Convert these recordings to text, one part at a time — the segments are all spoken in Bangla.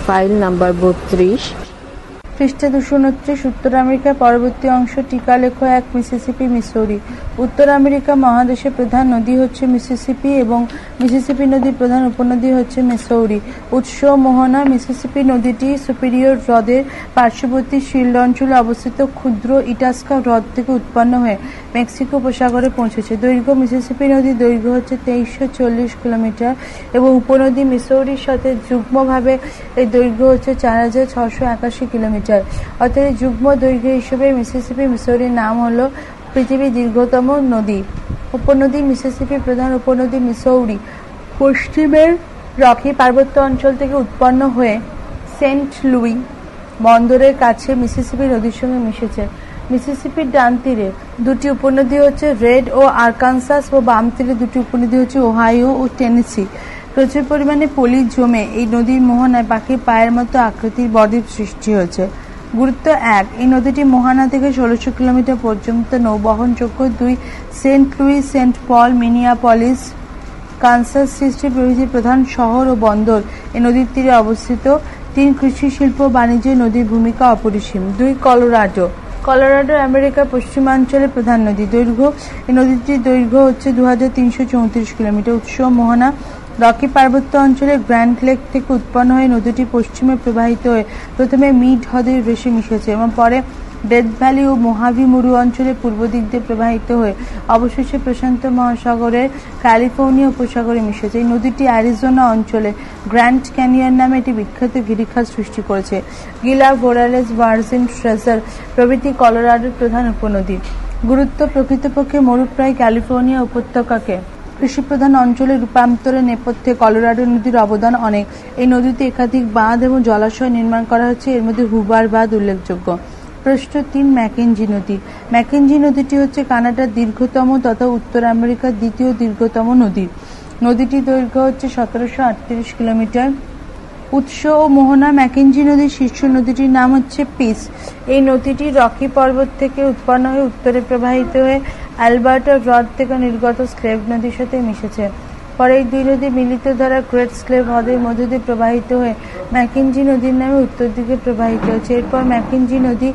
File number 32। পৃষ্ঠা 229। উত্তর আমেরিকার পরবর্তী অংশ টিকা লেখো। 1 মিসিসিপি মিসৌরি। উত্তর আমেরিকা মহাদেশের প্রধান নদী হচ্ছে মিসিসিপি এবং মিসিসিপি নদীর প্রধান উপনদী হচ্ছে মিসৌরি। উৎস মোহনা। মিসিসিপি নদীটি সুপিরিয়র হ্রদের পার্শ্ববর্তী শিল্ড অঞ্চলে অবস্থিত ক্ষুদ্র ইটাস্কা হ্রদ থেকে উৎপন্ন হয়ে মেক্সিকো উপসাগরে পৌঁছেছে। দৈর্ঘ্য। মিসিসিপি নদীর দৈর্ঘ্য হচ্ছে 2340 কিলোমিটার এবং উপনদী মিসৌরির সাথে যুগ্মভাবে এই দৈর্ঘ্য হচ্ছে 4681 কিলোমিটার। অর্থাৎ যুগ্ম দৈর্ঘ্য হিসেবে মিসিসিপি মিসৌরির নাম হলো পৃথিবীর দীর্ঘতম নদী। উপনদী মিসিসিপি। প্রধান উপনদী মিসৌরি পশ্চিমের রকি পার্বত্য অঞ্চল থেকে উৎপন্ন হয়ে সেন্ট লুই বন্দরের কাছে মিসিসিপি নদীর সঙ্গে মিশেছে। মিসিসিপির ডান তীরে দুটি উপনদী হচ্ছে রেড ও আরকানসাস ও বাম তীরে দুটি উপনদী হচ্ছে ওহাইও ও টেনেসি। প্রচুর পরিমাণে পলি জমে এই নদীর মোহনায় পাখির পায়ের মতো আকৃতির বদ্বীপ সৃষ্টি হয়েছে। গুরুত্ব। 1 এই নদীটি মোহানা থেকে 1600 কিলোমিটার পর্যন্ত নৌবহনযোগ্য। 2 সেন্ট লুই, সেন্ট পল, মিনিয়াপলিস, কানসাস সিটি প্রভৃতি প্রধান শহর ও বন্দর এই নদীর তীরে অবস্থিত। 3 কৃষি, শিল্প, বাণিজ্যে নদীর ভূমিকা অপরিসীম। 2 কলোরাডো। কলোরাডো আমেরিকার পশ্চিমাঞ্চলের প্রধান নদী। দৈর্ঘ্য। এই নদীটির দৈর্ঘ্য হচ্ছে 2334 কিলোমিটার। উৎস মোহনা। রকি পার্বত্য অঞ্চলের গ্র্যান্ড লেক থেকে উৎপন্ন হয়ে নদীটি পশ্চিমে প্রবাহিত হয়ে প্রথমে মিড হ্রদের বেশি মিশেছে এবং পরে ডেথ ভ্যালি ও মোহাভি মরু অঞ্চলের পূর্ব দিক দিয়ে প্রবাহিত হয়ে অবশেষে প্রশান্ত মহাসাগরের ক্যালিফোর্নিয়া উপসাগরে মিশেছে। এই নদীটি অ্যারিজোনা অঞ্চলে গ্র্যান্ড ক্যানিয়ন নামে একটি বিখ্যাত গিরিখাত সৃষ্টি করেছে। গিলা, ভোরালেস, ভার্জিন, ট্রেজার প্রভৃতি কলোরাডোর প্রধান উপনদী। গুরুত্ব। প্রকৃতপক্ষে মরুপ্রায় ক্যালিফোর্নিয়া উপত্যকাকে কৃষিপ্রধান অঞ্চলে রূপান্তরের নেপথ্যে কলোরাডো নদীর অবদান অনেক। এই নদীতে একাধিক বাঁধ এবং জলাশয় নির্মাণ করা হচ্ছে, এর মধ্যে হুবার বাঁধ উল্লেখযোগ্য। প্রশ্ন 3 ম্যাকেঞ্জি নদী। ম্যাকেঞ্জি নদীটি হচ্ছে কানাডার দীর্ঘতম তথা উত্তর আমেরিকার দ্বিতীয় দীর্ঘতম নদী। নদীটির দৈর্ঘ্য হচ্ছে 1738 কিলোমিটার। উৎস ও মোহনা। ম্যাকেঞ্জি নদীর শীর্ষ নদীটির নাম হচ্ছে পিস। এই নদীটি রকি পর্বত থেকে উৎপন্ন হয়ে উত্তরে প্রবাহিত হয়ে অ্যালবার্টা হ্রদ থেকে নির্গত স্লেভ নদীর সাথে মিশেছে। পরে এই দুই নদী মিলিত দ্বারা গ্রেট স্লেভ হ্রদের মধ্য দিয়ে প্রবাহিত হয়ে ম্যাকেঞ্জি নদীর নামে উত্তর দিকে প্রবাহিত হয়েছে। এরপর ম্যাকেঞ্জি নদী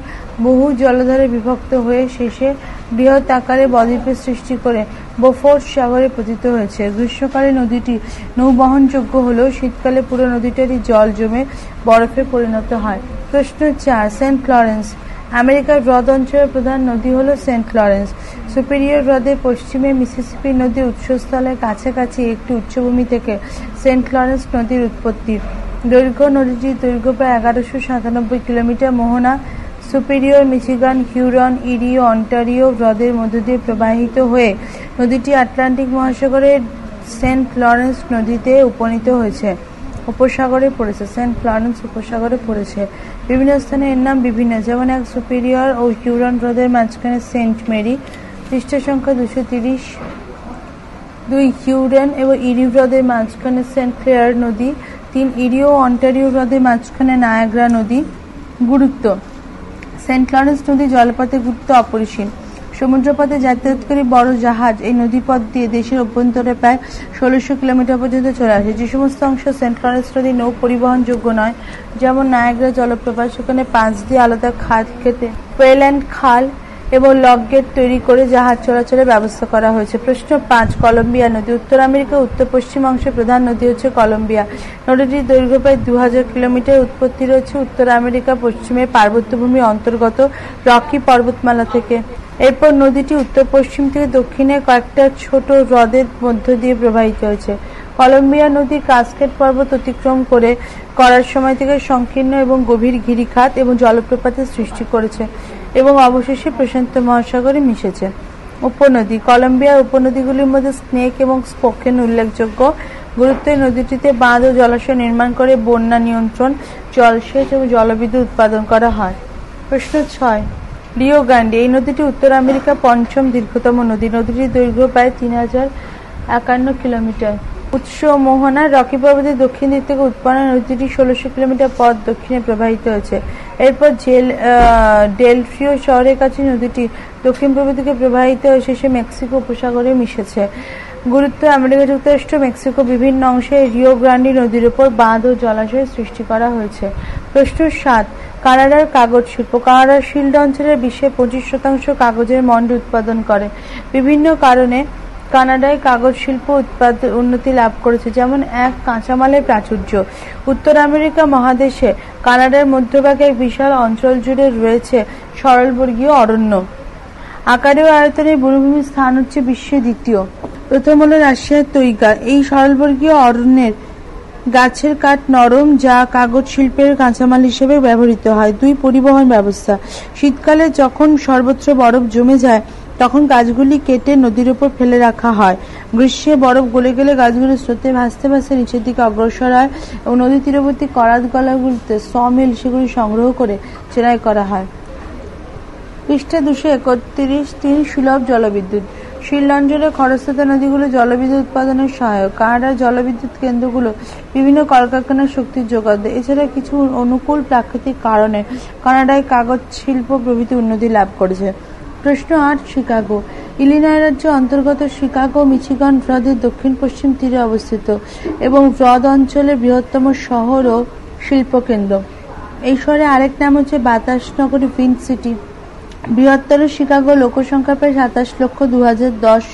বহু জলধারে বিভক্ত হয়ে শেষে বৃহৎ আকারে বদ্বীপের সৃষ্টি করে বোফোর্স সাগরে পতিত হয়েছে। গ্রীষ্মকালে নদীটি নৌবহনযোগ্য হলেও শীতকালে পুরো নদীটারই জল জমে বরফে পরিণত হয়। প্রশ্ন 4 সেন্ট লরেন্স। আমেরিকার হ্রদ অঞ্চলের প্রধান নদী হল সেন্ট লরেন্স। সুপিরিয়র হ্রদের পশ্চিমে মিসিসিপি নদীর উৎসস্থলের কাছাকাছি একটি উচ্চভূমি থেকে সেন্ট লরেন্স নদীর উৎপত্তি। দৈর্ঘ্য। নদীটির দৈর্ঘ্য প্রায় 1197 কিলোমিটার। মোহনা। সুপিরিয়র, মিচিগান, হিউরন, ইরি ও অন্টারিও হ্রদের মধ্য দিয়ে প্রবাহিত হয়ে নদীটি আটলান্টিক মহাসাগরের সেন্ট লরেন্স নদীতে উপনীত হয়েছে। উপসাগরে পড়েছে। সেন্ট লরেন্স উপসাগরে পড়েছে। বিভিন্ন স্থানে এর নাম বিভিন্ন, যেমন 1 সুপিরিয়র ও হিউরন হ্রদের মাঝখানে সেন্ট মেরি। পৃষ্ঠা সংখ্যা 230। 2 হিউরন এবং ইরি হ্রদের মাঝখানে সেন্ট ক্লেয়ার নদী। 3 ইরি ও অন্টারিও হ্রদের মাঝখানে নায়াগ্রা নদী। গুরুত্ব। সেন্ট লরেন্স নদী জলপথের গুরুত্ব অপরিসীম। সমুদ্রপথে যাতায়াতকারী বড় জাহাজ এই নদীপথ দিয়ে দেশের অভ্যন্তরে প্রায় 1600 কিলোমিটার পর্যন্ত চলে আসে। যে সমস্ত অংশ সেন্ট লরেন্স নদী নৌ পরিবহনযোগ্য নয়, যেমন নায়াগ্রা জলপ্রপাত, সেখানে 5 দিয়ে আলাদা খাত কেটে ওয়েল্যান্ড খাল এবং লক গেট তৈরি করে জাহাজ চলাচলের ব্যবস্থা করা হয়েছে। প্রশ্ন 5 কলম্বিয়া নদী। উত্তর আমেরিকার উত্তর পশ্চিম অংশের প্রধান নদী হচ্ছে কলম্বিয়া। নদীটির দৈর্ঘ্য প্রায় 2000 কিলোমিটার। উৎপত্তি রয়েছে উত্তর আমেরিকা পশ্চিমের পার্বত্যভূমি অন্তর্গত রকি পর্বতমালা থেকে। এরপর নদীটি উত্তর পশ্চিম থেকে দক্ষিণে কয়েকটা ছোট হ্রদের মধ্য দিয়ে প্রবাহিত হয়েছে। কলম্বিয়া নদী কাস্কেড পর্বত অতিক্রম করার সময় থেকে সংকীর্ণ এবং গভীর গিরিখাত এবং জলপ্রপাতের সৃষ্টি করেছে এবং অবশেষে প্রশান্ত মহাসাগরে মিশেছে। উপনদী। কলম্বিয়ার উপনদীগুলির মধ্যে স্নেক এবং স্পোকেন উল্লেখযোগ্য। গুরুত্ব। নদীটিতে বাঁধ ও জলাশয় নির্মাণ করে বন্যা নিয়ন্ত্রণ, জলসেচ এবং জলবিদ্যুৎ উৎপাদন করা হয়। প্রশ্ন 6 রিও গ্রান্ডে। এই নদীটি উত্তর আমেরিকার 5ম দীর্ঘতম নদী। নদীটির দৈর্ঘ্য প্রায় 3051 কিলোমিটার। উৎস মোহনা। রকি পর্বতের দক্ষিণ দিক থেকে উৎপন্ন নদীটি 1600 কিলোমিটার পথ দক্ষিণে প্রবাহিত হয়েছে। এরপর ডেলফিও শহরের কাছে নদীটি দক্ষিণ পূর্ব দিকে প্রবাহিত হয়ে শেষে মেক্সিকো উপসাগরে মিশেছে। গুরুত্ব আমেরিকা যুক্তরাষ্ট্র মেক্সিকো বিভিন্ন অংশে রিও গ্রান্ডি নদীর উপর বাঁধ ও জলাশয় সৃষ্টি করা হয়েছে। প্রশ্ন ৭। কানাডার কাগজ শিল্প। কানাডার শিল্ড অঞ্চলের বিশ্বের 25% কাগজের মণ্ড উৎপাদন করে। বিভিন্ন কারণে কানাডায় কাগজ শিল্প উন্নতি লাভ করেছে, যেমন ১. কাঁচামালের প্রাচুর্য। উত্তর আমেরিকা মহাদেশে কানাডার মধ্যভাগে এক বিশাল অঞ্চল জুড়ে রয়েছে সরলবর্গীয় অরণ্য। আকারে ও আয়তনে বনভূমির স্থান হচ্ছে বিশ্বে দ্বিতীয়। প্রথম হল রাশিয়ার তৈগা। এই সরলবর্গীয় অরণ্যের গাছের কাঠ নরম, যা কাগজ শিল্পের কাঁচামাল হিসেবে ব্যবহৃত হয়। ২. পরিবহন ব্যবস্থা। শীতকালে যখন সর্বত্র বরফ জমে যায় তখন গাছগুলি কেটে নদীর উপর ফেলে রাখা হয়। গ্রীষ্মে বরফ গলে গেলে গাছগুলি স্রোতে ভাসতে ভাসতে নিচের দিকে অগ্রসর হয় এবং নদী তীরবর্তী করাত গলাগুলিতে সমিল সেগুলি সংগ্রহ করে চেরাই করা হয়। পৃষ্ঠা 231। ৩. সুলভ জলবিদ্যুৎ। শিল্ড অঞ্চলে খরস্রোতা নদীগুলো জলবিদ্যুৎ উৎপাদনের সহায়ক। কানাডার জলবিদ্যুৎ কেন্দ্রগুলো বিভিন্ন কলকারখানার শক্তির যোগান দেয়। এছাড়া কিছু অনুকূল প্রাকৃতিক কারণে কানাডায় কাগজ শিল্প প্রভৃতি উন্নতি লাভ করেছে। প্রশ্ন ৮। শিকাগো। ইলিনয় রাজ্যের অন্তর্গত শিকাগো মিচিগান হ্রদের দক্ষিণ পশ্চিম তীরে অবস্থিত এবং হ্রদ অঞ্চলের বৃহত্তম শহর ও শিল্পকেন্দ্র। এই শহরের আরেক নাম হচ্ছে বাতাস নগরী, উইন্ড সিটি। বৃহত্তর শিকাগো লোকসংখ্যা প্রায় ২৭ লক্ষ। ২০১০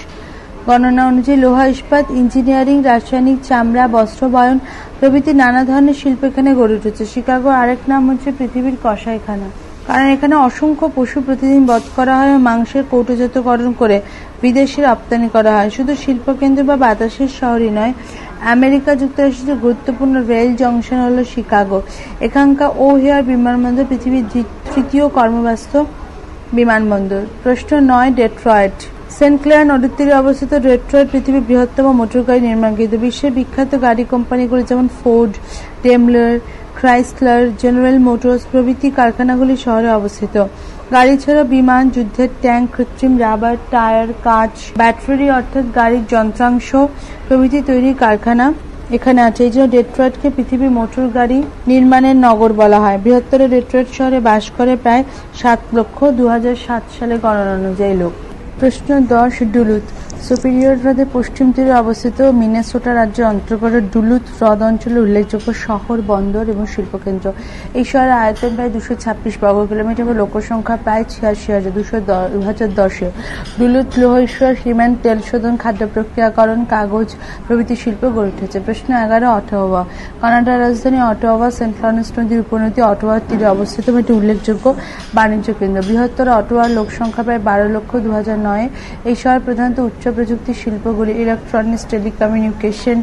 গণনা অনুযায়ী লোহা, ইস্পাত, ইঞ্জিনিয়ারিং, রাসায়নিক, চামড়া, বস্ত্রবয়ন প্রভৃতি নানা ধরনের শিল্প এখানে গড়ে উঠেছে। শিকাগোর আরেক নাম হচ্ছে পৃথিবীর কসাইখানা, কারণ এখানে অসংখ্য পশু প্রতিদিন বধ করা হয় ও মাংসের কৌটোজাতকরণ করে বিদেশে রপ্তানি করা হয়। শুধু শিল্পকেন্দ্র বা বাতাসের শহরই নয়, আমেরিকা যুক্তরাষ্ট্রের গুরুত্বপূর্ণ রেল জংশন হল শিকাগো। এখানকার ওহিয়ার বিমানবন্দর পৃথিবীর তৃতীয় কর্মব্যস্ত বিমানবন্দর। প্রশ্ন ৯। ডেট্রয়েট। সেন্ট ক্লেয়ার নদীর তীরে অবস্থিত ডেট্রয়েট পৃথিবীর বৃহত্তম মোটর গাড়ি নির্মাণ কেন্দ্র। বিশ্বের বিখ্যাত গাড়ি কোম্পানিগুলি যেমন Ford, Daimler, Chrysler, general motors প্রভৃতি কারখানাগুলি শহরে অবস্থিত। গাড়ি ছাড়া বিমান, যুদ্ধের ট্যাঙ্ক, কৃত্রিম রাবার, টায়ার, কাঁচ, ব্যাটারি অর্থাৎ গাড়ির যন্ত্রাংশ প্রভৃতি তৈরির কারখানা এখানে আছে। এই জন্য ডেট্রয়েটকে পৃথিবীর মোটর গাড়ি নির্মাণের নগর বলা হয়। বৃহত্তর ডেট্রয়েট শহরে বাস করে প্রায় ৭ লক্ষ ২০০৭ সালে গণনা অনুযায়ী লোক। প্রশ্ন ১০। ডুলুথ। সুপিরিয়র হ্রদের পশ্চিম তীরে অবস্থিত মিনেসোটা রাজ্যের অন্তর্গত ডুলুথ হ্রদ অঞ্চলের উল্লেখযোগ্য শহর, বন্দর এবং শিল্পকেন্দ্র। এই শহরের আয়তন প্রায় ২২৬ বর্গ কিলোমিটার এবং লোকসংখ্যা প্রায় ৮৬,০০০। ২০১০-এ ডুলুথ লৌহ ইস্পাত, সিমেন্ট, তেল শোধন, খাদ্য প্রক্রিয়াকরণ, কাগজ প্রভৃতি শিল্প গড়ে উঠেছে। প্রশ্ন ১১। অটোয়া। কানাডার রাজধানী অটোয়া সেন্ট লরেন্স নদীর উপনদী অটোয়ার তীরে অবস্থিত একটি উল্লেখযোগ্য বাণিজ্য কেন্দ্র। বৃহত্তর অটোয়ার লোকসংখ্যা প্রায় ১২ লক্ষ। ২০০৯ এই শহর প্রধানত উচ্চ প্রযুক্তি শিল্পগুলি, ইলেকট্রনিক্স, টেলিকমিউনিকেশন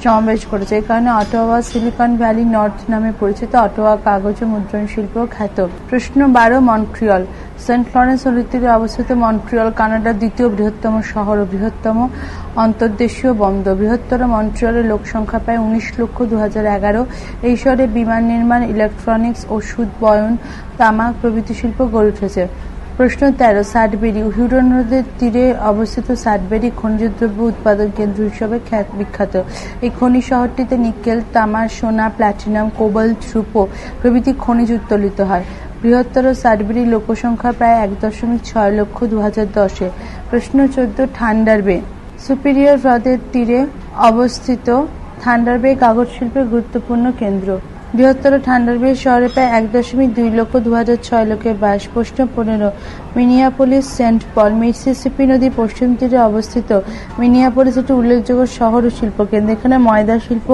সমাবেশ করেছে। এই কারণে অটোয়া সিলিকন ভ্যালি নর্থ নামে পরিচিত। অটোয়া কাগজ ও মুদ্রণ শিল্প খ্যাত। প্রশ্ন ১২। মন্ট্রিয়ল। সেন্ট লরেন্স নদীর তীরে অবস্থিত মন্ট্রিয়ল কানাডার দ্বিতীয় বৃহত্তম শহর ও বৃহত্তম অন্তর্দেশীয় বন্দর। বৃহত্তর মন্ট্রিয়লের লোকসংখ্যা প্রায় ১৯ লক্ষ। ২০১১ এই শহরে বিমান নির্মাণ, ইলেকট্রনিক্স, ওষুধ, বয়ন, তামাক প্রভৃতি শিল্প গড়ে উঠেছে। প্রশ্ন ১৩। সাডবেরি। হুরন হ্রদের তীরে অবস্থিত সাডবেরি খনিজ দ্রব্য উৎপাদন কেন্দ্র হিসেবে বিখ্যাত। এই খনি শহরটিতে নিকেল, তামা, সোনা, প্ল্যাটিনাম, কোবাল্ট, রূপো প্রভৃতি খনিজ উত্তোলিত হয়। বৃহত্তর সাডবেরি লোকসংখ্যা প্রায় ১.৬ লক্ষ। ২০১০-এ। প্রশ্ন ১৪। থান্ডার বে। সুপিরিয়র হ্রদের তীরে অবস্থিত থান্ডার বে কাগজ শিল্পের গুরুত্বপূর্ণ কেন্দ্র। বৃহত্তর থান্ডার বে শহরে প্রায় ১.২ লক্ষ। ২০০৬ লোকের বাস। প্রশ্ন ১৫। মিনিয়াপোলিস সেন্ট পল। মিসিসিপি নদীর পশ্চিম তীরে অবস্থিত মিনিয়াপোলিস একটি উল্লেখযোগ্য শহর ও শিল্পকেন্দ্র। এখানে ময়দা শিল্প,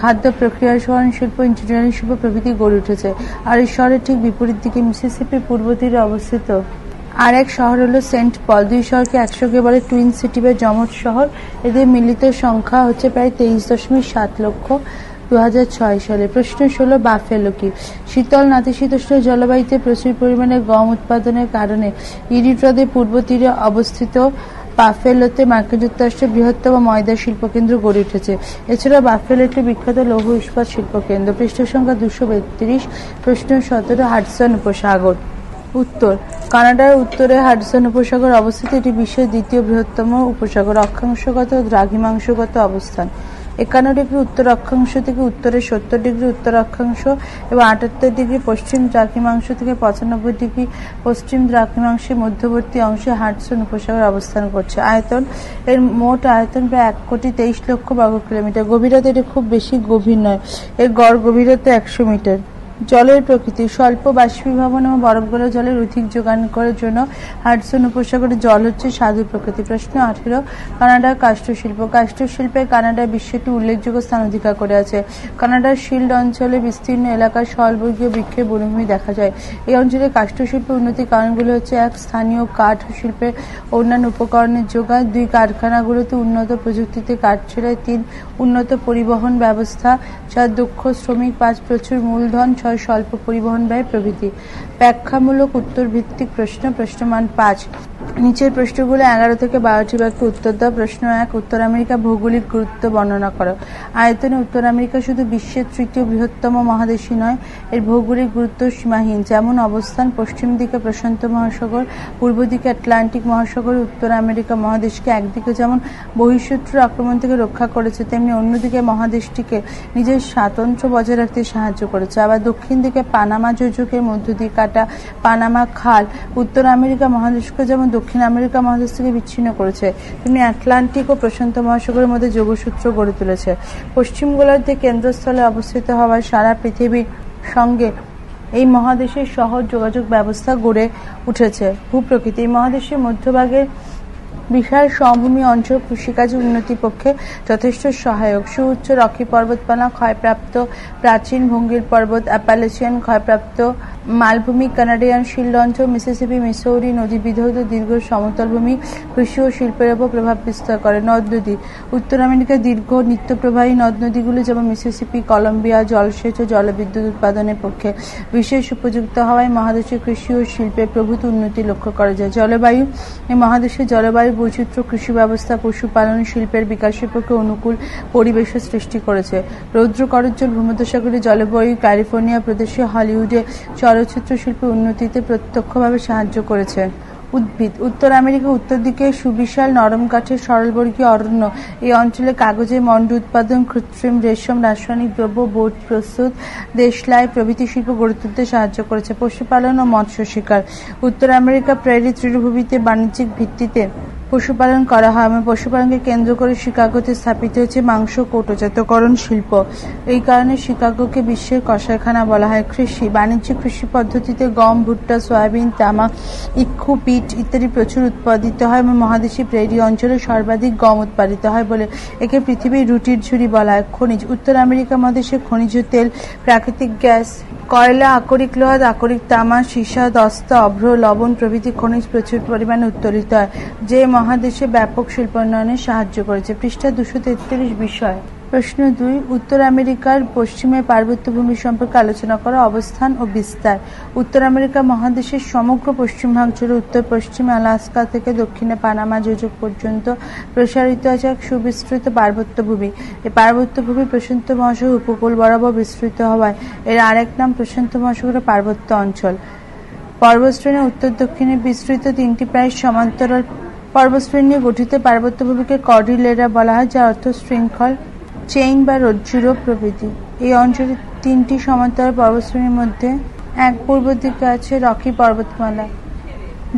খাদ্য প্রক্রিয়াকরণ শিল্প, ইঞ্জিনিয়ারিং শিল্প প্রভৃতি গড়ে উঠেছে। আর এই শহরের ঠিক বিপরীত দিকে মিসিসিপির পূর্ব তীরে অবস্থিত আরেক শহর হলো সেন্ট পল। দুই শহরকে একসঙ্গে বলে টুইন সিটি বা যমজ শহর। এদের মিলিত সংখ্যা হচ্ছে প্রায় ২৩.৭ লক্ষ। ২০০৬ সালে। প্রশ্ন ১৬। বাফেলো কি? শীতল নাতিশীতোষ্ণ জলবায়ুতে প্রচুর পরিমাণে গম উৎপাদনের কারণে ইরি হ্রদের পূর্ব তীরে অবস্থিত বাফেলোতে মার্কিন যুক্তরাষ্ট্রের বৃহত্তম ময়দা শিল্পকেন্দ্র গড়ে উঠেছে। এছাড়া বাফেলো একটি বিখ্যাত লৌহ ইস্পাত শিল্পকেন্দ্র। পৃষ্ঠ সংখ্যা ২৩২। প্রশ্ন ১৭। হাডসন উপসাগর। উত্তর। কানাডার উত্তরে হাডসন উপসাগর অবস্থিত। এটি বিশ্বের দ্বিতীয় বৃহত্তম উপসাগর। অক্ষাংশগত ও দ্রাঘিমাংশগত অবস্থান। 51 ডিগ্রি উত্তর অক্ষাংশ থেকে উত্তরে 70 ডিগ্রি উত্তর অক্ষাংশ এবং 78 ডিগ্রি পশ্চিম দ্রাঘিমাংশ থেকে 95 ডিগ্রি পশ্চিম দ্রাঘিমাংশের মধ্যবর্তী অংশে হাডসন উপসাগর অবস্থান করছে। আয়তন, এর মোট আয়তন প্রায় 1,23,00,000 বর্গ কিলোমিটার। গভীরতা, এটা খুব বেশি গভীর নয়, এর গড় গভীরতা 100 মিটার। জলের প্রকৃতি, স্বল্প বাষ্পীভবন এবং বরফ গলা জলের অধিক যোগান করার জন্য হাডসন উপসাগরের জল হচ্ছে স্বাদু প্রকৃতি। প্রশ্ন 18, কানাডার কাষ্ঠশিল্প। কাষ্ঠশিল্পে কানাডা বিশ্বের উল্লেখযোগ্য স্থান অধিকার করে আছে। কানাডার শিল্ড অঞ্চলে বিস্তীর্ণ এলাকায় স্বল্পবর্গীয় বৃক্ষের বনভূমি দেখা যায়। এই অঞ্চলে কাষ্ঠশিল্পের উন্নতির কারণগুলো হচ্ছে: 1, স্থানীয় কাঠ শিল্পের অন্যান্য উপকরণের যোগান; 2, কারখানাগুলোতে উন্নত প্রযুক্তিতে কাঠ ছেড়ায়; 3, উন্নত পরিবহন ব্যবস্থা; 4, দক্ষ শ্রমিক; 5, প্রচুর মূলধন; 6, স্বল্প পরিবহন ব্যয় প্রভৃতি। ব্যাখ্যামূলক উত্তর ভিত্তিক প্রশ্ন। প্রশ্নমান 5, নিচের প্রশ্নগুলো 11 থেকে 12টি বাক্যে উত্তর দাও। প্রশ্ন 1, উত্তর আমেরিকা ভৌগোলিক গুরুত্ব বর্ণনা করো। আয়তনে উত্তর আমেরিকা শুধু বিশ্বের তৃতীয় বৃহত্তম মহাদেশই নয়, এর ভৌগোলিক গুরুত্ব সীমাহীন। যেমন অবস্থান: পশ্চিম দিকে প্রশান্ত মহাসাগর, পূর্ব দিকে আটলান্টিক মহাসাগর। উত্তর আমেরিকা মহাদেশকে একদিকে যেমন বহিঃশত্রুর আক্রমণ থেকে রক্ষা করেছে, তেমনি অন্যদিকে মহাদেশটিকে নিজের স্বাতন্ত্র্য বজায় রাখতে সাহায্য করেছে। আবার দক্ষিণ দিকে পানামা যোজকের মধ্য দিয়ে কাটা পানামা খাল উত্তর আমেরিকা মহাদেশকে যেমন দক্ষিণ আমেরিকা মহাদেশ থেকে বিচ্ছিন্ন করেছে, তেমনি আটলান্টিক ও প্রশান্ত মহাসাগরের মধ্যে যোগসূত্র গড়ে তুলেছে। পশ্চিম গোলার্ধে কেন্দ্রস্থলে অবস্থিত হওয়ায় সারা পৃথিবীর সঙ্গে এই মহাদেশের সহজ যোগাযোগ ব্যবস্থা গড়ে উঠেছে। ভূপ্রকৃতি, এই মহাদেশের মধ্যভাগের বিশাল সমভূমি অঞ্চল কৃষিকাজের উন্নতির পক্ষে যথেষ্ট সহায়ক। সুউচ্চ রকি পর্বতমালা, ক্ষয়প্রাপ্ত প্রাচীন ভঙ্গির পর্বত, অ্যাপালেচিয়ান ক্ষয়প্রাপ্ত মালভূমি, কানাডিয়ান শিল্ড অঞ্চল, মিসিসিপি মিসৌরি নদী বিধৌত দীর্ঘ সমতল ভূমি কৃষি ও শিল্পের উপর প্রভাব বিস্তার করে। নদ নদী, উত্তর আমেরিকার দীর্ঘ নিত্যপ্রবাহী নদ নদীগুলো যেমন মিসিসিপি, কলম্বিয়া জলসেচ ও জলবিদ্যুৎ উৎপাদনের পক্ষে বিশেষ উপযুক্ত হওয়ায় মহাদেশের কৃষি ও শিল্পের প্রভূত উন্নতি লক্ষ্য করা যায়। জলবায়ু, এই মহাদেশের জলবায়ু বৈচিত্র্য কৃষি ব্যবস্থা, পশুপালন, শিল্পের বিকাশের পক্ষে অনুকূল পরিবেশের সৃষ্টি করেছে। রৌদ্র করজ্জ্বল ভূমধ্যসাগরীয় জলবায়ু ক্যালিফোর্নিয়া প্রদেশে হলিউডে চলচ্চিত্র শিল্পের উন্নতিতে প্রত্যক্ষভাবে সাহায্য করেছে। উদ্ভিদ, উত্তর আমেরিকা উত্তর দিকে সুবিশাল নরম কাঠের সরলবর্গীয় অরণ্য এই অঞ্চলে কাগজের মণ্ড উৎপাদন, কৃত্রিম রেশম, রাসায়নিক দ্রব্য, বোট প্রস্তুত, দেশলাই প্রভৃতি শিল্প গড়ে তুলতে সাহায্য করেছে। পশুপালন ও মৎস্য শিকার, উত্তর আমেরিকা প্রেরি তৃণভূমিতে বাণিজ্যিক ভিত্তিতে পশুপালন করা হয় এবং পশুপালনকে কেন্দ্র করে শিকাগোতে স্থাপিত হয়েছে মাংস কৌটোজাতকরণ শিল্প। এই কারণে শিকাগোকে বিশ্বের কসাইখানা বলা হয়। কৃষি, বাণিজ্যিক কৃষি পদ্ধতিতে গম, ভুট্টা, সয়াবিন, তামাক, ইক্ষু, পিট ইত্যাদি প্রচুর উৎপাদিত হয় এবং মহাদেশী প্রেরি অঞ্চলে সর্বাধিক গম উৎপাদিত হয় বলে একে পৃথিবীর রুটির ঝুড়ি বলা হয়। খনিজ, উত্তর আমেরিকা মহাদেশে খনিজ তেল, প্রাকৃতিক গ্যাস, কয়লা, আকরিক লোহা, আকরিক তামা, সীসা, দস্তা, অভ্র, লবণ প্রভৃতি খনিজ প্রচুর পরিমাণে উত্তোলিত হয়, যে মহাদেশে ব্যাপক শিল্পোন্নয়নে সাহায্য করেছে। পৃষ্ঠা 233 বিষয়। প্রশ্ন 2, উত্তর আমেরিকার পশ্চিমের পার্বত্য ভূমি সম্পর্কে আলোচনা করা। অবস্থান ও বিস্তার, উত্তর আমেরিকা মহাদেশের সমগ্র পশ্চিম ভাগ জুড়ে উত্তর পশ্চিমে আলাস্কা থেকে দক্ষিণে পানামা যোজক পর্যন্ত প্রসারিত আছে এক সুবিস্তৃত পার্বত্য ভূমি। এই পার্বত্য ভূমি প্রশান্ত মহাসাগর উপকূল বরাবর বিস্তৃত হওয়ায় এর আরেক নাম প্রশান্ত মহাসাগরের পার্বত্য অঞ্চল। পর্বতশ্রেণী উত্তর দক্ষিণে বিস্তৃত 3টি প্রায় সমান্তরাল পর্বতশ্রেণী নিয়ে গঠিত পার্বত্য ভূমিকে কর্ডিলেরা বলা হয়, যার অর্থ শৃঙ্খল, চেইন বা রজ্জুরোপ প্রভৃতি। এই অঞ্চলে 3টি সমান্তরাল পর্বতশ্রেণীর মধ্যে 1 পূর্ব দিকে আছে রকি পর্বতমালা,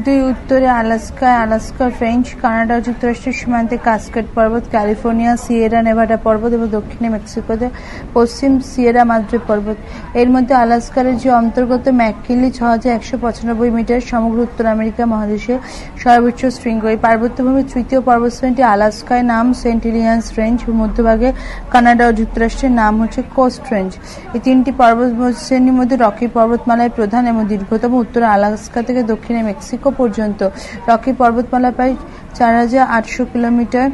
2 উত্তরে আলাস্কা রেঞ্জ, কানাডা যুক্তরাষ্ট্রের সীমান্তে কাসকেড পর্বত, ক্যালিফোর্নিয়া সিয়েরা নেভাডা পর্বত এবং দক্ষিণে মেক্সিকোতে পশ্চিম সিয়েরা মাদ্রে পর্বত। এর মধ্যে আলাস্কার যে অন্তর্গত ম্যাককিনলি 6195 মিটার সমগ্র উত্তর আমেরিকা মহাদেশে সর্বোচ্চ শৃঙ্গ। এই পার্বত্যভূমির তৃতীয় পর্বতশ্রেণীটি আলাস্কায় নাম সেন্ট হেলিয়ান্স রেঞ্জ, মধ্যভাগে কানাডা ও যুক্তরাষ্ট্রের নাম হচ্ছে কোস্ট রেঞ্জ। এই 3টি পর্বতশ্রেণীর মধ্যে রকি পর্বতমালায় প্রধান এবং দীর্ঘতম। উত্তরে আলাস্কা থেকে দক্ষিণে মেক্সিকো পর্যন্ত রকি পর্বতমালা প্রায় 4800 কিলোমিটার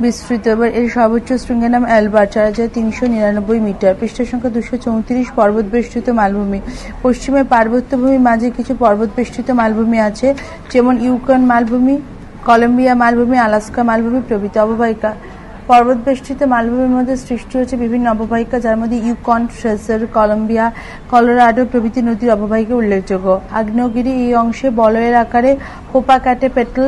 বিস্তৃত। এবার এর সর্বোচ্চ শৃঙ্গের নাম এলবার্ট, 4399 মিটার। পৃষ্ঠা সংখ্যা 234। পর্বত বেষ্টিত মালভূমি, পশ্চিমে পার্বত্য ভূমির মাঝে কিছু পর্বত বেষ্টিত মালভূমি আছে, যেমন ইউকন মালভূমি, কলম্বিয়া মালভূমি, আলাস্কা মালভূমি প্রভৃতি। অববাহিকা, পর্বতবেষ্টিত মালভূমির মধ্যে সৃষ্টি হচ্ছে বিভিন্ন অববাহিকা, যার মধ্যে ইউকন, ফ্রেজার, কলম্বিয়া, কলোরাডো প্রভৃতি নদীর অববাহিকা উল্লেখযোগ্য। আগ্নেয়গিরি এই অংশে বলয়ের আকারে পোপাকাটেপেটল,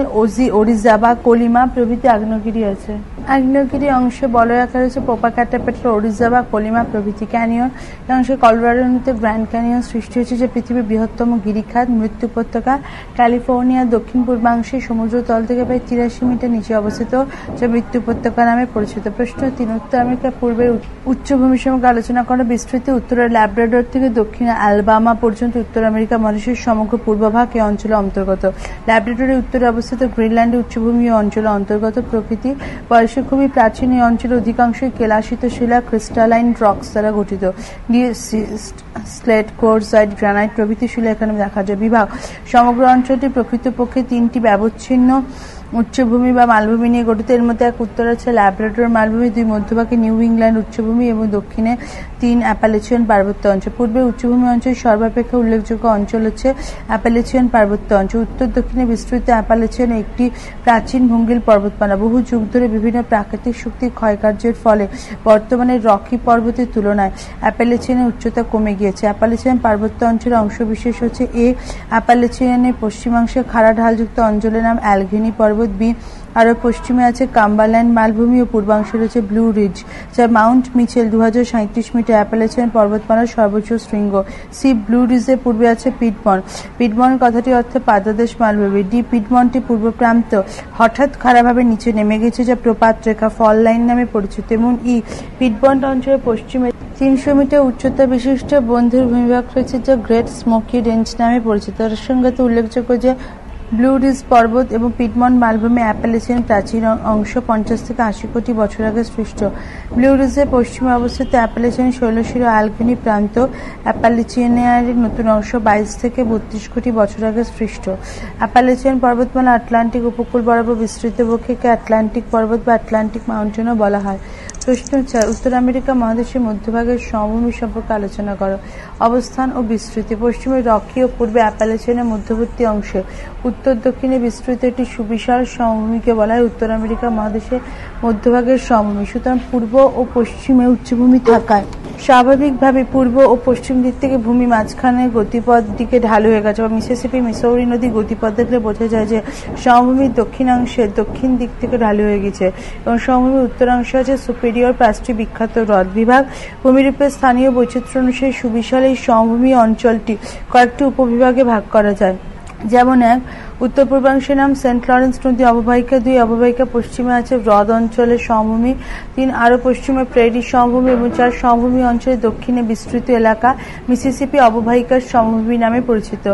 ওরিজাবা, কলিমা প্রভৃতি আগ্নেয়গিরি আছে। আগ্নেয়গিরি অংশে বলয় আকারে হচ্ছে পোপাকাটেপেটল, ওরিজাবা, কলিমা প্রভৃতি। ক্যানিয়ন এই অংশে কলোরাডোর মধ্যে গ্র্যান্ড ক্যানিয়ন সৃষ্টি হচ্ছে, যে পৃথিবীর বৃহত্তম গিরিখাত। মৃত্যু উপত্যকা ক্যালিফোর্নিয়ার দক্ষিণ পূর্বাংশে সমুদ্রতল থেকে প্রায় 83 মিটার নিচে অবস্থিত, যা মৃত্যু উপত্যকা নামে পরিচিত। প্রশ্ন 3, উত্তর আমেরিকার পূর্বের উচ্চভূমি সম্পর্কে আলোচনা করো। বিস্তৃতি উত্তরের ল্যাব্রাডর থেকে দক্ষিণে আলবামা পর্যন্ত উত্তর আমেরিকা মহাদেশের সমগ্র পূর্বভাগ এই অঞ্চলের অন্তর্গত। ল্যাব্রাডরের উত্তরে অবস্থিত গ্রিনল্যান্ডের উচ্চভূমি এই অঞ্চলের অন্তর্গত। প্রকৃতি বয়সে খুবই প্রাচীন, এই অঞ্চলের অধিকাংশই কেলাসিত শিলা, ক্রিস্টালাইন রক্স দ্বারা গঠিত। স্লেট, কোয়ার্টজাইট, গ্রানাইট প্রভৃতি শিলা এখানে দেখা যায়। বিভাগ সমগ্র অঞ্চলটি প্রকৃতপক্ষে 3টি ব্যবচ্ছিন্ন উচ্চভূমি বা মালভূমি নিয়ে গঠিত। এর মধ্যে এক উত্তরে আছে ল্যাব্রাডর মালভূমি, 2 মধ্যভাগে নিউ ইংল্যান্ড উচ্চভূমি এবং দক্ষিণে 3 অ্যাপালেচিয়ান পার্বত্য অঞ্চল। পূর্বে উচ্চভূমি অঞ্চলের সর্বাপেক্ষা উল্লেখযোগ্য অঞ্চল হচ্ছে অ্যাপালেচিয়ান পার্বত্য অঞ্চল। উত্তর দক্ষিণে বিস্তৃত অ্যাপালেচিয়ান একটি প্রাচীন ভঙ্গিল পর্বতমালা। বহু যুগ ধরে বিভিন্ন প্রাকৃতিক শক্তির ক্ষয়কার্যের ফলে বর্তমানে রকি পর্বতের তুলনায় অ্যাপালেচিয়ানের উচ্চতা কমে গিয়েছে। অ্যাপালেচিয়ান পার্বত্য অঞ্চলের অংশবিশেষ হচ্ছে এ অ্যাপালেচিয়ানের পশ্চিমাংশে খাড়া ঢালযুক্ত অঞ্চলের নাম অ্যালঘিনি পর্বত। বি আরো পশ্চিমে আছে কাম্বারল্যান্ড মালভূমি ও পূর্বাংশে রয়েছে ব্লু রিজ, যা মাউন্ট মিচেল 2037 মিটার অ্যাপালেচিয়ান পর্বতমালার সর্বোচ্চ শৃঙ্গ। সি ব্লু রিজের পূর্বে আছে পিডমন্ট। পিডমন্ট কথাটি অর্থে পাদদেশ মালভূমি। ডি পিডমন্টটি পূর্ব প্রান্ত হঠাৎ খাড়াভাবে নিচে নেমে গেছে, যা প্রপাত রেখা ফল লাইন নামে পরিচিত। এবং ই পিডমন্ট অঞ্চলের পশ্চিমে 300 মিটার উচ্চতা বিশিষ্ট বন্ধুর ভূমিভাগ রয়েছে, যা গ্রেট স্মোকি রেঞ্জ নামে পরিচিত। এর সঙ্গে উল্লেখযোগ্য যে ব্লু রিজ পর্বত এবং পিডমন্ট মালভূমি অ্যাপালেচিয়ান প্রাচীন অংশ 50 থেকে 80 কোটি বছর আগে সৃষ্ট। ব্লু রিজের পশ্চিমে অবস্থিত অ্যাপালেচিয়ান শৈলশিরা আলঘিনি প্রান্ত অ্যাপালেচিয়ানের নতুন অংশ 22 থেকে 32 কোটি বছর আগে সৃষ্ট। অ্যাপালেচিয়ান পর্বতমালা আটলান্টিক উপকূল বরাবর বিস্তৃত বক্ষীকে আটলান্টিক পর্বত বা আটলান্টিক মাউন্টেনও বলা হয়। প্রশ্ন 4, উত্তর আমেরিকা মহাদেশের মধ্যভাগের সমভূমি সম্পর্কে আলোচনা করো। অবস্থান ও বিস্তৃতি পশ্চিমে রকি ও পূর্বে অ্যাপালেচিয়ানের মধ্যবর্তী অংশে উত্তর দক্ষিণে বিস্তৃত একটি সুবিশাল সমভূমিকে বলা হয় উত্তর আমেরিকা মহাদেশের মধ্যভাগের সমভূমি। সুতরাং পূর্ব ও পশ্চিমে উচ্চভূমি থাকায় স্বাভাবিকভাবে পূর্ব ও পশ্চিম দিক থেকে ভূমি মাঝখানে গতিপথ দিকে ঢালু হয়ে গেছে। মিসিসিপি মিসৌরি নদী গতিপথ দেখলে বোঝা যায় যে সমভূমির দক্ষিণাংশে দক্ষিণ দিক থেকে ঢালু হয়ে গেছে এবং সমভূমির উত্তরাংশে আছে সুপিরিয়র 5টি বিখ্যাত হ্রদ। বিভাগ ভূমিরূপের স্থানীয় বৈচিত্র্য অনুসারে সুবিশাল এই সমভূমি অঞ্চলটি কয়েকটি উপবিভাগে ভাগ করা যায়। যেমন 1, উত্তর পূর্বাংশের নাম সেন্ট লরেন্স নদী অববাহিকা। 2, অববাহিকা পশ্চিমে আছে হ্রদ অঞ্চলের সমভূমি। 3, আরো পশ্চিমে প্রেরি সমভূমি এবং 4, সমভূমি অঞ্চলের দক্ষিণে বিস্তৃত এলাকা মিসিসিপি অববাহিকার সমভূমি নামে পরিচিত।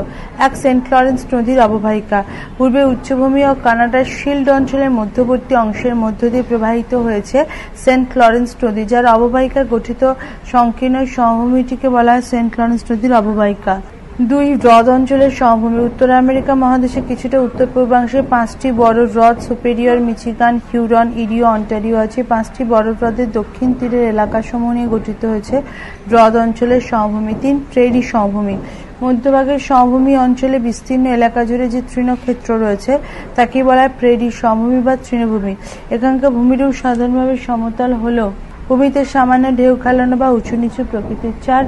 1, সেন্ট লরেন্স নদীর অববাহিকা পূর্বে উচ্চভূমি ও কানাডার শিল্ড অঞ্চলের মধ্যবর্তী অংশের মধ্য দিয়ে প্রবাহিত হয়েছে সেন্ট লরেন্স নদী, যার অববাহিকা গঠিত সংকীর্ণ সমভূমিটিকে বলা হয় সেন্ট লরেন্স নদীর অববাহিকা। 2, হ্রদ অঞ্চলের সমভূমি উত্তর আমেরিকা মহাদেশের কিছুটা উত্তর পূর্বাংশে 5টি বড় হ্রদ সুপেরিয়র, মিচিগান, হিউরন, ইরিও, অন্টারিও আছে। 5টি বড় হ্রদের দক্ষিণ তীরের এলাকাসমূহ নিয়ে গঠিত হয়েছে হ্রদ অঞ্চলের সমভূমি। 3, প্রেরি সমভূমি মধ্যভাগের সমভূমি অঞ্চলে বিস্তীর্ণ এলাকা জুড়ে যে তৃণক্ষেত্র রয়েছে তাকে বলা হয় প্রেরি সমভূমি বা তৃণভূমি। এখানকার ভূমিরূপ সাধারণভাবে সমতল হলেও ভূমিতে সামান্য ঢেউ খেলানো বা উঁচু নিচু প্রকৃতির। 4,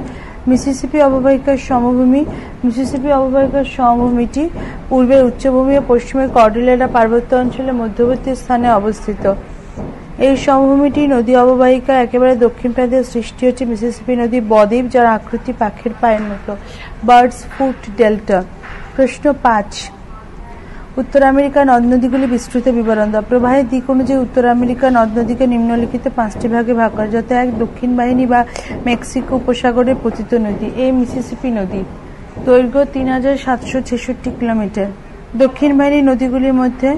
মিসিসিপি অববাহিকার সমভূমি মিসিসিপি অববাহিকার সমভূমিটি পূর্বে উচ্চভূমি ও পশ্চিমে কর্ডিলেরা পার্বত্য অঞ্চলের মধ্যবর্তী স্থানে অবস্থিত। এই সমভূমিটি নদী অববাহিকা একেবারে দক্ষিণ প্রান্তে সৃষ্টি হচ্ছে মিসিসিপি নদী বদ্বীপ, যার আকৃতি পাখির পায়ের মতো। Birds foot delta. প্রশ্ন 5, উত্তর আমেরিকা নদ নদীগুলি বিস্তৃত বিবরণ দাও। প্রবাহের দিক অনুযায়ী উত্তর আমেরিকা নদ নদীকে নিম্নলিখিত 5টি ভাগে ভাগ করা, যথা 1, দক্ষিণ বাহিনী বা মেক্সিকো উপসাগরের পতিত নদী। এ, মিসিসিপি নদী, দৈর্ঘ্য 3766 কিলোমিটার। দক্ষিণ বাহিনী নদীগুলির মধ্যে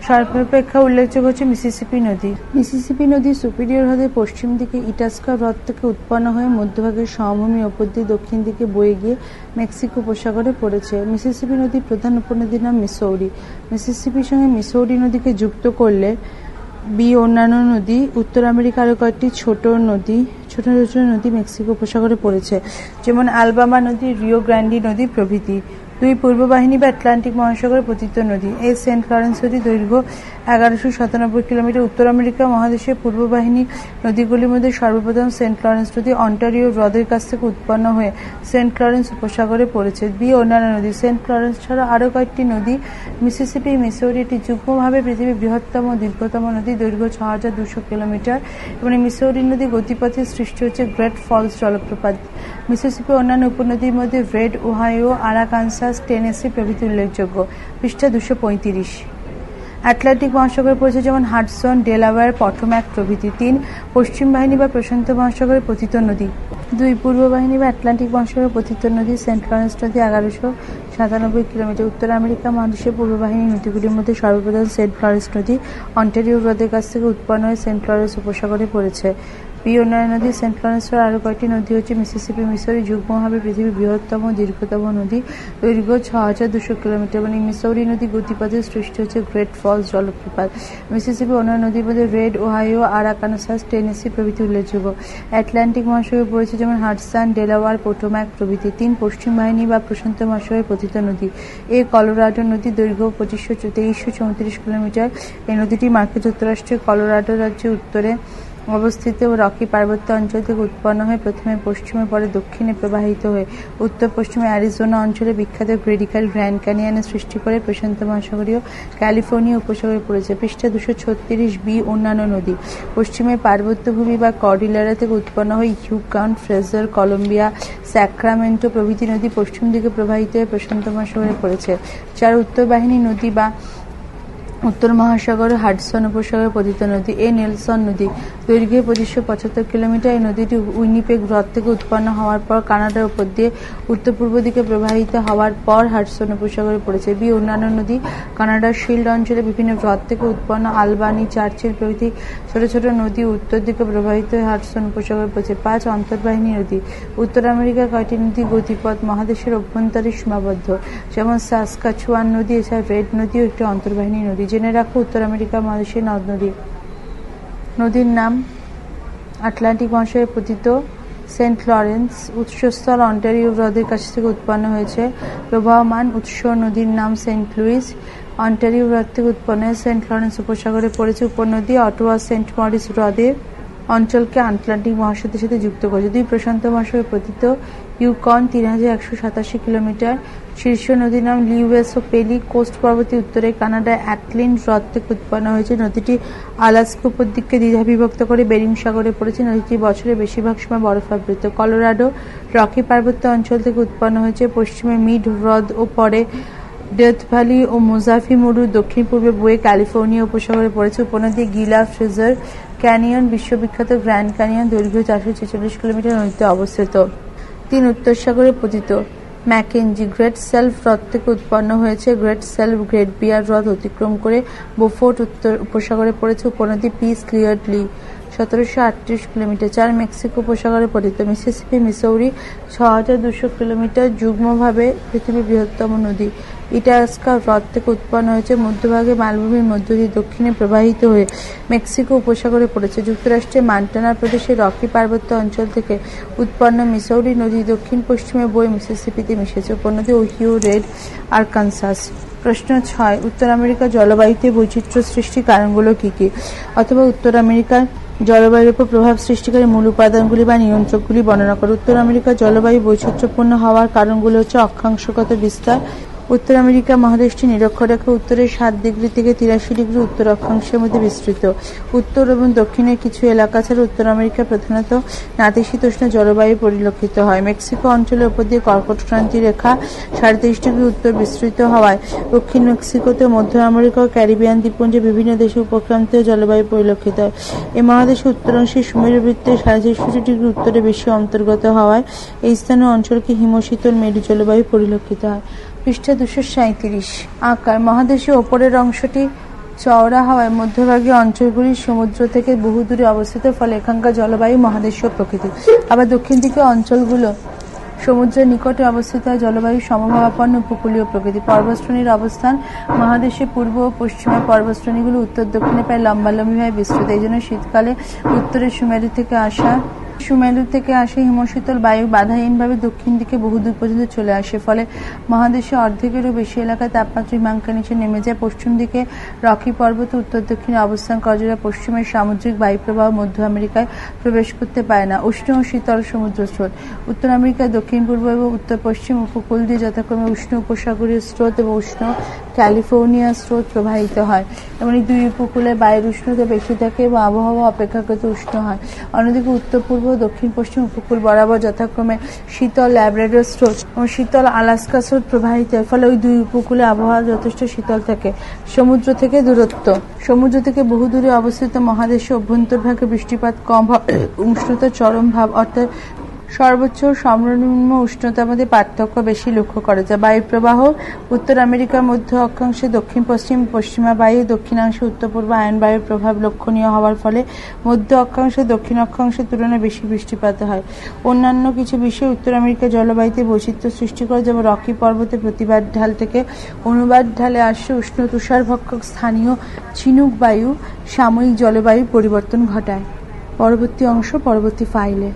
সর্বাপেক্ষা উল্লেখযোগ্য হচ্ছে মিসিসিপি নদী। মিসিসিপি নদী সুপিরিয়র হ্রদের পশ্চিম দিকে ইটাস্কা হ্রদ থেকে উৎপন্ন হয়ে মধ্যভাগের সমভূমি ওপর দিয়ে দক্ষিণ দিকে বয়ে গিয়ে মেক্সিকো উপসাগরে পড়েছে। মিসিসিপি নদীর প্রধান উপনদীর নাম মিসৌরি। মিসিসিপির সঙ্গে মিসৌরি নদীকে যুক্ত করলে অন্যান্য নদী উত্তর আমেরিকার আরো কয়েকটি ছোট নদী মেক্সিকো উপসাগরে পড়েছে, যেমন আলবামা নদী, রিও গ্র্যান্ডি নদী প্রভৃতি। দুই পূর্ব বাহিনী বা আটলান্টিক মহাসাগরে পতিত নদী। এই সেন্ট লরেন্স নদী দৈর্ঘ্য 1197 কিলোমিটার। উত্তর আমেরিকা মহাদেশের পূর্ব বাহিনী নদীগুলির মধ্যে সর্বপ্রথম সেন্ট লরেন্স নদী অন্টারিও হ্রদের কাছ থেকে উৎপন্ন হয়ে সেন্ট লরেন্স উপসাগরে পড়েছে। অন্যান্য নদী। সেন্ট লরেন্স ছাড়া আরও কয়েকটি নদী মিসিসিপি, মিসৌরি। এটি যুগ্মভাবে পৃথিবীর বৃহত্তম ও দীর্ঘতম নদী, দৈর্ঘ্য 6200 কিলোমিটার এবং মিসৌরি নদী গতিপথে সৃষ্টি হচ্ছে গ্রেট ফলস জলপ্রপাত। মিসিসিপি অন্যান্য উপনদীর মধ্যে রেড, ওহাইও, আরাকানসাস, টেনেসি প্রভৃতি উল্লেখযোগ্য। পৃষ্ঠা 235। আটলান্টিক মহাসাগরে পড়েছে যেমন হাডসন, ডেলাওয়্যার, পটোম্যাক প্রভৃতি। 3 পশ্চিম বাহিনী বা প্রশান্ত মহাসাগরে পতিত নদী। 2 পূর্ব বাহিনী বা আটলান্টিক মহাসাগরে পতিত নদী। সেন্ট লরেন্স নদী 1197 কিলোমিটার। উত্তর আমেরিকা মহাদেশের পূর্ব বাহিনী নদীগুলির মধ্যে সর্বপ্রথম সেন্ট লরেন্স নদী অন্টারিও হ্রদের কাছ থেকে উৎপন্ন হয়ে সেন্ট লরেন্স উপসাগরে পড়েছে। অন্যান্য নদী। সেন্ট লরেন্সের আরও কয়েকটি নদী হচ্ছে মিসিসিপি, মিসৌরি। যুগ্মভাবে পৃথিবীর বৃহত্তম ও দীর্ঘতম নদী, দৈর্ঘ্য 6200 কিলোমিটার এবং মিসৌরি নদী গতিপথে সৃষ্টি হচ্ছে গ্রেট ফলস জলপ্রপাত। মিসিসিপি অন্যান্য নদীর মধ্যে রেড, ওহাইও, আরাকানসাস, টেনেসি প্রভৃতি উল্লেখযোগ্য। আটলান্টিক মহাসাগরে পড়েছে যেমন হাডসন, ডেলাওয়্যার, পোটোম্যাক প্রভৃতি। 3 পশ্চিম বাহিনী বা প্রশান্ত মহাসাগরে পতিত নদী। কলোরাডো নদী, দৈর্ঘ্য 2334 কিলোমিটার। এই নদীটি মার্কিন যুক্তরাষ্ট্রের কলোরাডো রাজ্যের উত্তরে অবস্থিত রকি পার্বত্য অঞ্চল থেকে উৎপন্ন হয়ে প্রথমে পশ্চিমে পরে দক্ষিণে প্রবাহিত হয়ে উত্তর পশ্চিমে অ্যারিজোনা অঞ্চলে বিখ্যাত গ্রেডিকাল গ্র্যান্ড ক্যানিয়নের সৃষ্টি করে প্রশান্ত মহাসাগরীয় ক্যালিফোর্নিয়া উপসাগরে পড়েছে। পৃষ্ঠা 236। অন্যান্য নদী। পশ্চিমে পার্বত্যভূমি বা কর্ডিলেরা থেকে উৎপন্ন হয়ে হিউকন, ফ্রেজার, কলম্বিয়া, স্যাক্রামেন্টো প্রভৃতি নদী পশ্চিম দিকে প্রবাহিত হয়ে প্রশান্ত মহাসাগরে পড়েছে। 4 উত্তর বাহিনী নদী বা উত্তর মহাসাগর হাডসন উপসাগরে পতিত নদী। নেলসন নদী, দৈর্ঘ্যে 2575 কিলোমিটার। এই নদীটি উইনিপেগ হ্রদ থেকে উৎপন্ন হওয়ার পর কানাডার উপর দিয়ে উত্তর পূর্ব দিকে প্রবাহিত হওয়ার পর হাডসন উপসাগরে পড়েছে। অন্যান্য নদী। কানাডার শিল্ড অঞ্চলে বিভিন্ন হ্রদ থেকে উৎপন্ন আলবানি, চার্চিল প্রভৃতি ছোট ছোট নদী উত্তর দিকে প্রবাহিত হয়ে হাডসন উপসাগরে পড়েছে। 5 অন্তর্বাহিনী নদী। উত্তর আমেরিকার কয়টি নদী গতিপথ মহাদেশের অভ্যন্তরে সীমাবদ্ধ, যেমন সাসকাচুয়ান নদী। এছাড়া রেড নদীও একটি অন্তর্বাহিনী নদী। জেনে রাখো উত্তর আমেরিকা মহাদেশের নদ নদী। নদীর নাম। আটলান্টিক মহাসাগরে পতিত সেন্ট লরেন্স। উৎসস্থল অন্টারিও হ্রদের কাছ থেকে উৎপন্ন হয়েছে। প্রবাহমান উৎস নদীর নাম সেন্ট লুইস। অন্টারিও হ্রদ থেকে উৎপন্ন হয়ে সেন্ট লরেন্স উপসাগরে পড়েছে। উপনদী অটোয়া সেন্ট মরিস হ্রদের অঞ্চলকে আটলান্টিক মহাসাগরের সাথে যুক্ত করেছে। 2 প্রশান্ত মহাসাগরে পতিত ইউকন 3187 কিলোমিটার। শীর্ষ নদীর নাম লিউয়েস ও পেলি। কোস্ট পর্বতে উত্তরে কানাডার অ্যাটলিন হ্রদ থেকে উৎপন্ন হয়েছে। নদীটি আলাস্কা উপদ্বীপকে দ্বিধায় বিভক্ত করে বেরিং সাগরে পড়েছে। নদীটি বছরের বেশিরভাগ সময় বরফাবৃত। কলোরাডো রকি পার্বত্য অঞ্চল থেকে উৎপন্ন হয়েছে। পশ্চিমে মিড হ্রদ ও পরে ডেথ ভ্যালি ও মোজাফি মরু দক্ষিণ পূর্বে বয়ে ক্যালিফোর্নিয়া উপসাগরে পড়েছে। উপনদী গিলা, ফ্রেজার ক্যানিয়ন বিশ্ববিখ্যাত গ্র্যান্ড ক্যানিয়ন, দৈর্ঘ্য 446 কিলোমিটার, নদীতে অবস্থিত। 3 উত্তর সাগরে পতিত ম্যাকেঞ্জি গ্রেট সেলফ হ্রদ থেকে উৎপন্ন হয়েছে। গ্রেট সেলফ গ্রেট বিয়ার হ্রদ অতিক্রম করে বোফোর্ট উত্তর উপসাগরে পড়েছে। উপনদী পিস ক্লিয়ারলি 1738 কিলোমিটার। 4 মেক্সিকো উপসাগরে পতিত মিসিসিপি, মিসৌরি 6200 কিলোমিটার। যুগ্মভাবে পৃথিবীর বৃহত্তম নদী। ইটাস্কা হ্রদ থেকে উৎপন্ন হয়েছে। মধ্যভাগে মালভূমির মধ্য দিয়ে দক্ষিণে প্রবাহিত হয়ে মেক্সিকো উপসাগরে পড়েছে। যুক্তরাষ্ট্রের মন্টানা প্রদেশের রকি পার্বত্য অঞ্চল থেকে উৎপন্ন মিসৌরি নদী দক্ষিণ পশ্চিমে বয়ে মিসিসিপিতে মিশেছে। উপনদী ওহিও, রেড, আরকানসাস। প্রশ্ন 6। উত্তর আমেরিকার জলবায়ুতে বৈচিত্র্য সৃষ্টির কারণগুলো কি কি? অথবা উত্তর আমেরিকার জলবায়ুর উপর প্রভাব সৃষ্টিকারী মূল উপাদানগুলি বা নিয়ন্ত্রকগুলি বর্ণনা করো। উত্তর আমেরিকার জলবায়ু বৈচিত্র্যপূর্ণ হওয়ার কারণগুলো হচ্ছে অক্ষাংশগত বিস্তার। উত্তর আমেরিকা মহাদেশটি নিরক্ষরেখা উত্তরের 7 ডিগ্রি থেকে 83 ডিগ্রি উত্তর অক্ষাংশের মধ্যে বিস্তৃত। উত্তর এবং দক্ষিণের কিছু এলাকা ছাড়া উত্তর আমেরিকায় প্রধানত নাতিশীতোষ্ণ জলবায়ু পরিলক্ষিত হয়। মেক্সিকো অঞ্চলের উপর দিয়ে কর্কট ক্রান্তি রেখা 23.5 ডিগ্রি উত্তর বিস্তৃত হওয়ায় দক্ষিণ মেক্সিকোতে, মধ্য আমেরিকা ও ক্যারিবিয়ান দ্বীপপুঞ্জে বিভিন্ন দেশে উপক্রান্তীয় জলবায়ু পরিলক্ষিত হয়। এই মহাদেশের উত্তরাংশে সুমেরু বৃত্তের 63.5 ডিগ্রি উত্তরে বেশি অন্তর্গত হওয়ায় এই স্থানীয় অঞ্চলকে হিমশীতল মেরু জলবায়ু পরিলক্ষিত হয়। পৃষ্ঠা 237। আকার। মহাদেশের ওপরের অংশটি চওড়া হওয়ায় মধ্যভাগীয় অঞ্চলগুলি সমুদ্র থেকে বহু দূরে অবস্থিত, ফলে এখানকার জলবায়ু মহাদেশীয় প্রকৃতির। আবার দক্ষিণ দিকে অঞ্চলগুলো সমুদ্রের নিকটে অবস্থিত হয়, জলবায়ু সমভাবাপন্ন উপকূলীয় প্রকৃতি। পর্বতশ্রেণীর অবস্থান। মহাদেশের পূর্ব ও পশ্চিমের পর্বতশ্রেণীগুলো উত্তর দক্ষিণে প্রায় লম্বালম্বিভাবে বিস্তৃত। এই জন্য শীতকালে উত্তরের সুমেরু থেকে আসা সুমেরু থেকে আসে হিমশীতল বায়ু বাধাহীনভাবে দক্ষিণ দিকে বহুদূর পর্যন্ত চলে আসে, ফলে মহাদেশে অর্ধেকেরও বেশি এলাকায় তাপমাত্রা হিমাঙ্কের নিচে নেমে যায়। পশ্চিম দিকে রকি পর্বত উত্তর দক্ষিণে অবস্থান করা জন্য পশ্চিমের সামুদ্রিক বায়ুপ্রবাহ মধ্য আমেরিকায় প্রবেশ করতে পারে না। উষ্ণ ও শীতল সমুদ্র স্রোত উত্তর আমেরিকার দক্ষিণ পূর্ব এবং উত্তর পশ্চিম উপকূল দিয়ে যথাক্রমে উষ্ণ উপসাগরীয় স্রোত এবং উষ্ণ ক্যালিফোর্নিয়া স্রোত প্রবাহিত হয়, এবং এই দুই উপকূলে বায়ুর উষ্ণতা বেশি থাকে এবং আবহাওয়া অপেক্ষাকৃত উষ্ণ হয়। অন্যদিকে উত্তর পূর্ব ও দক্ষিণ পশ্চিম উপকূল বরাবর যথাক্রমে শীতল ল্যাব্রাডর স্রোত ও শীতল আলাস্কা স্রোত প্রবাহিত হয়, ফলে ওই দুই উপকূলে আবহাওয়া যথেষ্ট শীতল থাকে। সমুদ্র থেকে দূরত্ব সমুদ্র থেকে বহু দূরে অবস্থিত মহাদেশে অভ্যন্তরভাগে বৃষ্টিপাত কম হয়, উষ্ণতার চরম ভাব অর্থাৎ সর্বোচ্চ ও সর্বনিম্ন উষ্ণতার মধ্যে পার্থক্য বেশি লক্ষ্য করা যায়। বায়ুপ্রবাহ উত্তর আমেরিকার মধ্য অক্ষাংশে দক্ষিণ পশ্চিম পশ্চিমা বায়ু, দক্ষিণাংশে উত্তর পূর্ব আয়ন বায়ুর প্রভাব লক্ষণীয় হওয়ার ফলে মধ্য অক্ষাংশে দক্ষিণ অক্ষাংশের তুলনায় বেশি বৃষ্টিপাত হয়। অন্যান্য কিছু বিষয় উত্তর আমেরিকার জলবায়ুতে বৈচিত্র্য সৃষ্টি করে, যেমন রকি পর্বতে প্রতিবাদ ঢাল থেকে অনুবাদ ঢালে আসে উষ্ণ তুষারভক্ষক স্থানীয় চিনুক বায়ু সাময়িক জলবায়ু পরিবর্তন ঘটায়। পরবর্তী অংশ পরবর্তী ফাইলে।